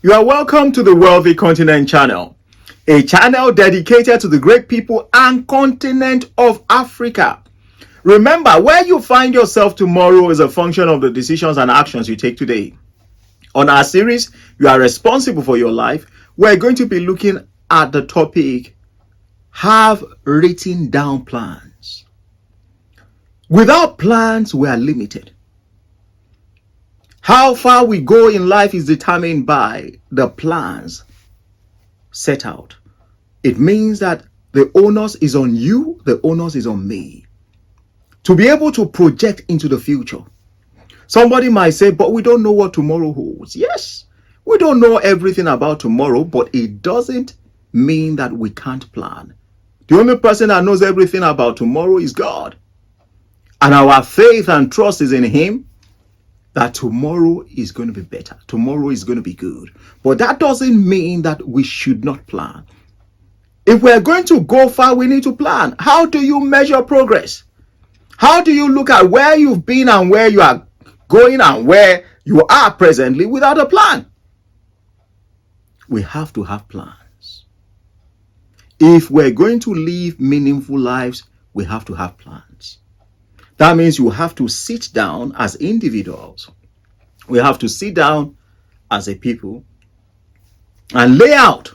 You are welcome to the Wealthy Continent channel, a channel dedicated to the great people and continent of Africa. Remember, where you find yourself tomorrow is a function of the decisions and actions you take today. On our series, You Are Responsible for Your Life, we're going to be looking at the topic, Have Written Down Plans. Without plans, we are limited. How far we go in life is determined by the plans set out. It means that the onus is on you, the onus is on me to be able to project into the future. Somebody might say, but we don't know what tomorrow holds. Yes, we don't know everything about tomorrow, but it doesn't mean that we can't plan. The only person that knows everything about tomorrow is God. And our faith and trust is in Him that tomorrow is going to be better. Tomorrow is going to be good. But that doesn't mean that we should not plan. If we're going to go far, we need to plan. How do you measure progress? How do you look at where you've been and where you are going and where you are presently without a plan? We have to have plans. If we're going to live meaningful lives, we have to have plans. That means you have to sit down as individuals. We have to sit down as a people and lay out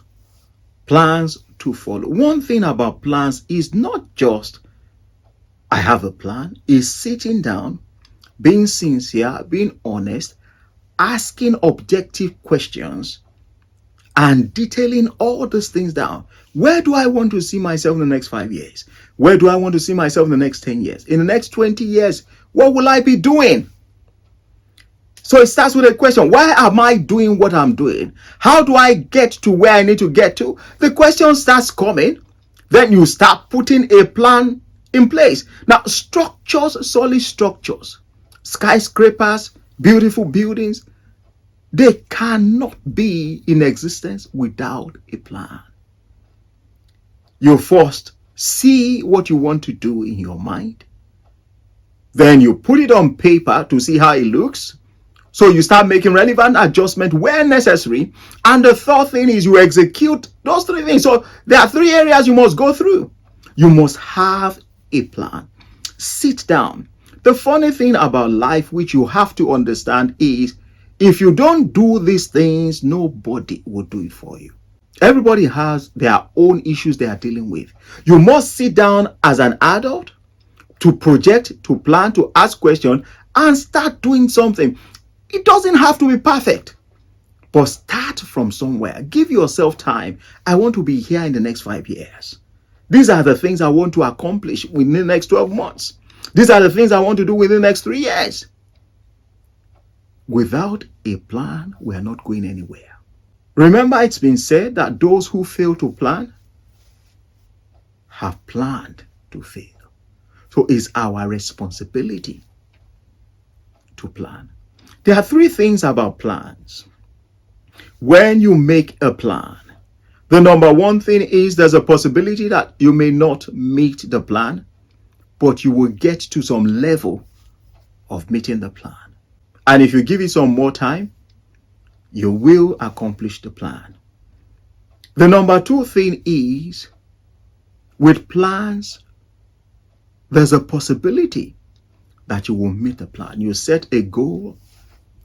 plans to follow. One thing about plans is not just I have a plan, is sitting down, being sincere, being honest, asking objective questions, and detailing all these things down. Where do I want to see myself in the next 5 years? Where do I want to see myself in the next 10 years? In the next 20 years, what will I be doing? So it starts with a question. Why am I doing what I'm doing? How do I get to where I need to get to? The question starts coming. Then you start putting a plan in place. Now, structures, solid structures, skyscrapers, beautiful buildings, they cannot be in existence without a plan. You first see what you want to do in your mind. Then you put it on paper to see how it looks. So you start making relevant adjustments where necessary. And the third thing is you execute those three things. So there are three areas you must go through. You must have a plan. Sit down. The funny thing about life, which you have to understand, is if you don't do these things, nobody will do it for you. Everybody has their own issues they are dealing with. You must sit down as an adult to project, to plan, to ask questions, and start doing something. It doesn't have to be perfect, but start from somewhere. Give yourself time. I want to be here in the next 5 years. These are the things I want to accomplish within the next 12 months. These are the things I want to do within the next 3 years. Without a plan, we are not going anywhere. Remember, it's been said that those who fail to plan have planned to fail. So it's our responsibility to plan. There are three things about plans. When you make a plan, the number one thing is there's a possibility that you may not meet the plan, but you will get to some level of meeting the plan. And if you give it some more time, you will accomplish the plan. The number two thing is, with plans, there's a possibility that you will meet the plan. You set a goal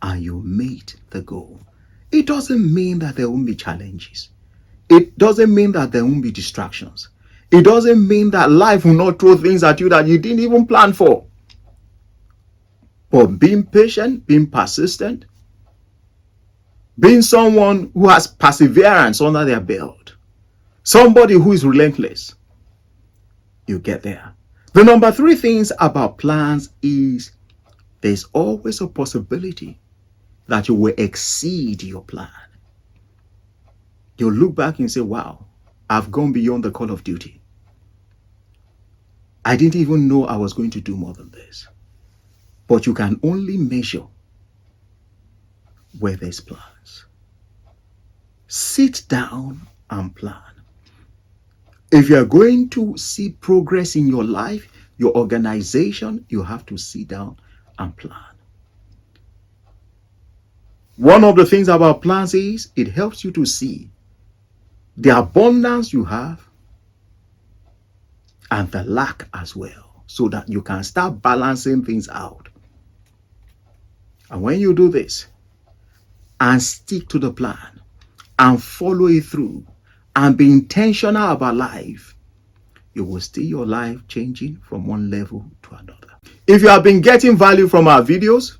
and you meet the goal. It doesn't mean that there won't be challenges. It doesn't mean that there won't be distractions. It doesn't mean that life will not throw things at you that you didn't even plan for. But being patient, being persistent, being someone who has perseverance under their belt, somebody who is relentless, you get there. The number three things about plans is there's always a possibility that you will exceed your plan. You'll look back and say, wow, I've gone beyond the call of duty. I didn't even know I was going to do more than this. But you can only measure where there's plans. Sit down and plan. If you're going to see progress in your life, your organization, you have to sit down and plan. One of the things about plans is it helps you to see the abundance you have and the lack as well, so that you can start balancing things out. And when you do this and stick to the plan and follow it through and be intentional about life, you will see your life changing from one level to another. If you have been getting value from our videos,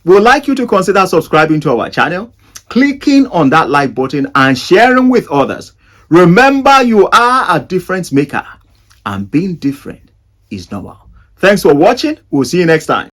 we would like you to consider subscribing to our channel, clicking on that like button and sharing with others. Remember, you are a difference maker, and being different is normal. Thanks for watching. We'll see you next time.